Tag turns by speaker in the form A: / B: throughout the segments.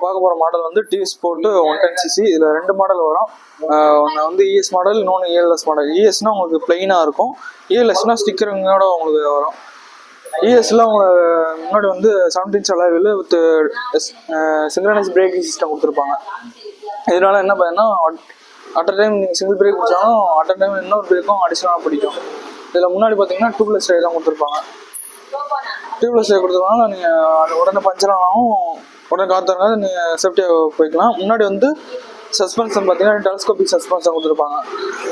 A: பார்க்க போகிற மாடல் வந்து டிவி ஸ்போர்ட் 110cc. இதில் 2 மாடல் வரும். ஒன்று வந்து இஎஸ் மாடல், இன்னொன்று இஎல்எஸ் மாடல். இஎஸ்னால் உங்களுக்கு பிளெயினாக இருக்கும், இஎல்எஸ்னால் ஸ்டிக்கருங்களோட உங்களுக்கு வரும். இஎஸ்ல உங்களுக்கு முன்னாடி வந்து 17 inch அலாவில் வித் சிங்க்ரனைஸ் பிரேக்கிங் சிஸ்டம் கொடுத்துருப்பாங்க. இதனால என்ன பண்ணா அட் அ டைம் நீங்கள் சிங்கிள் பிரேக் பிடிச்சாலும் அட் அ டைம் இன்னொரு பிரேக்கும் அடிஷனலாக பிடிக்கும். இதில் முன்னாடி பார்த்தீங்கன்னா டியூப்லெஸ் டயர் தான் கொடுத்துருப்பாங்க. டியூப்லெஸ் டயர் கொடுத்துருப்பாங்க. நீங்கள் உடனே பஞ்சர் ஆனாலும் உடனே காத்துறனால நீங்கள் சேஃப்டியாக போய்க்கலாம். முன்னாடி வந்து சஸ்பென்ஷன் பார்த்தீங்கன்னா டெலஸ்கோபிக் சஸ்பென்ஷன் கொடுத்துருப்பாங்க.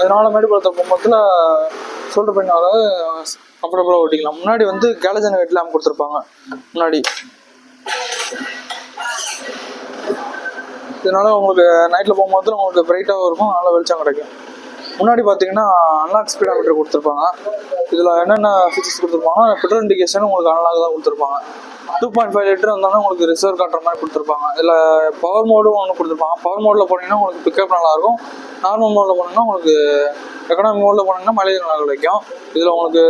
A: இதனால் மேடுபடுத்த போகும்போதில் ஷோல்டர் பெயினால கம்ஃபர்டபுளாக ஓட்டிக்கலாம். முன்னாடி வந்து கேலஜன் ஹெட் லேம்ப் கொடுத்துருப்பாங்க முன்னாடி. இதனால உங்களுக்கு நைட்டில் போகும்போது உங்களுக்கு பிரைட்டாகவும் இருக்கும், நல்லா வெளிச்சம் கிடைக்கும். முன்னாடி பார்த்தீங்கன்னா அன்லாக் ஸ்பீடாமீட்டர் கொடுத்துருப்பாங்க. இதில் என்னென்ன ஃபீச்சர்ஸ் கொடுத்துருப்பாங்கன்னா பெட்ரோல் இண்டிகேஷன் உங்களுக்கு அன்லாக் தான் கொடுத்துருப்பாங்க. 2.5 லிட்டர் இருந்தாலும் உங்களுக்கு ரிசர்வ் காட்டுற மாதிரி கொடுத்துருப்பாங்க. இதில் பவர் மோடும் ஒன்று கொடுத்துருப்பாங்க. பவர் மோடில் போனீங்கன்னா உங்களுக்கு பிக்கப் நல்லாயிருக்கும். நார்மல் மோடில் போனீங்கன்னா உங்களுக்கு எக்கனாமி மோடில் போனீங்கன்னா மைலேஜ் நல்லா கிடைக்கும். இதில் உங்களுக்கு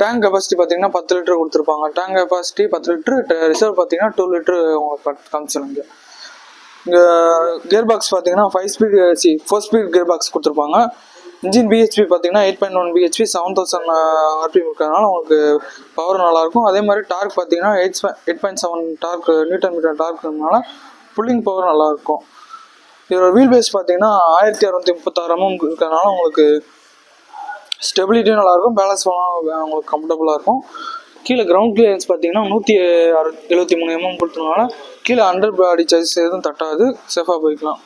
A: டேங்க் கெப்பாசிட்டி பார்த்தீங்கன்னா 10 லிட்டர் கொடுத்துருப்பாங்க. டேங்க் கெப்பாசிட்டி 10 லிட்டர், ரிசர்வ் பார்த்தீங்கன்னா 2 லிட்டர் உங்களுக்கு காமிச்சிருங்க. இங்கே கியர் பாக்ஸ் பார்த்தீங்கன்னா 4 ஸ்பீட் கியர் பாக்ஸ் கொடுத்துருப்பாங்க. இன்ஜின் பிஹெச்பி பார்த்தீங்கன்னா 8.1 பிஹெச்பி, 7000 ஆர்பிஎம் இருக்கிறதுனால உங்களுக்கு பவர் நல்லாயிருக்கும். அதே மாதிரி டார்க் பார்த்தீங்கன்னா 8.7 டார்க் நியூட்டன் மீட்டர் டார்க்னால புல்லிங் பவர் நல்லாயிருக்கும். இதோட வீல் பேஸ் பார்த்தீங்கன்னா 1636 mm இருக்கிறதுனால உங்களுக்கு ஸ்டெபிலிட்டியும் நல்லாயிருக்கும், பேலன்ஸ் பண்ணால் உங்களுக்கு கம்ஃபர்டபுளாக இருக்கும். கீழே கிரவுண்ட் கிளியரன்ஸ் பார்த்தீங்கன்னா 173 mm கொடுத்ததுனால கீழே அண்டர் பாடி சைஸ் எதுவும் தட்டாது, சேஃபாக போய்க்கலாம்.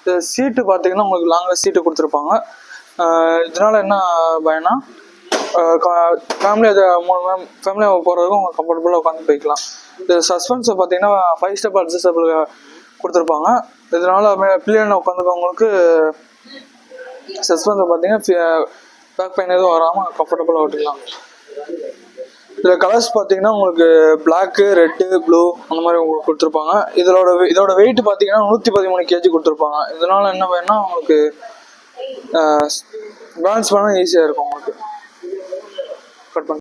A: இந்த சீட்டு பார்த்தீங்கன்னா உங்களுக்கு லாங்காக சீட்டு கொடுத்துருப்பாங்க. இதனால் என்ன பயனா ஃபேமிலியாக போகிறதுக்கும் உங்களுக்கு கம்ஃபர்டபுளாக உட்காந்து போய்க்கலாம். இந்த சஸ்பென்ஸை பார்த்தீங்கன்னா 5 ஸ்டெப் அட்ஜஸ்டபிள் கொடுத்துருப்பாங்க. இதனால் பிள்ளைங்க உட்காந்துக்கவங்களுக்கு சஸ்பென்ஸை பார்த்தீங்கன்னா பேக் பெயின் எதுவும் வராமல் கம்ஃபர்டபுளாக ஓட்டிக்கலாம். இதில் கலர்ஸ் பார்த்தீங்கன்னா உங்களுக்கு பிளாக்கு, ரெட்டு, ப்ளூ அந்த மாதிரி உங்களுக்கு கொடுத்துருப்பாங்க. இதோட வெயிட் பார்த்தீங்கன்னா 113 kg கொடுத்துருப்பாங்க. இதனால் என்ன வேணும்னா உங்களுக்கு பேலன்ஸ் பண்ண ஈஸியாக இருக்கும் உங்களுக்கு. கட் பண்ணி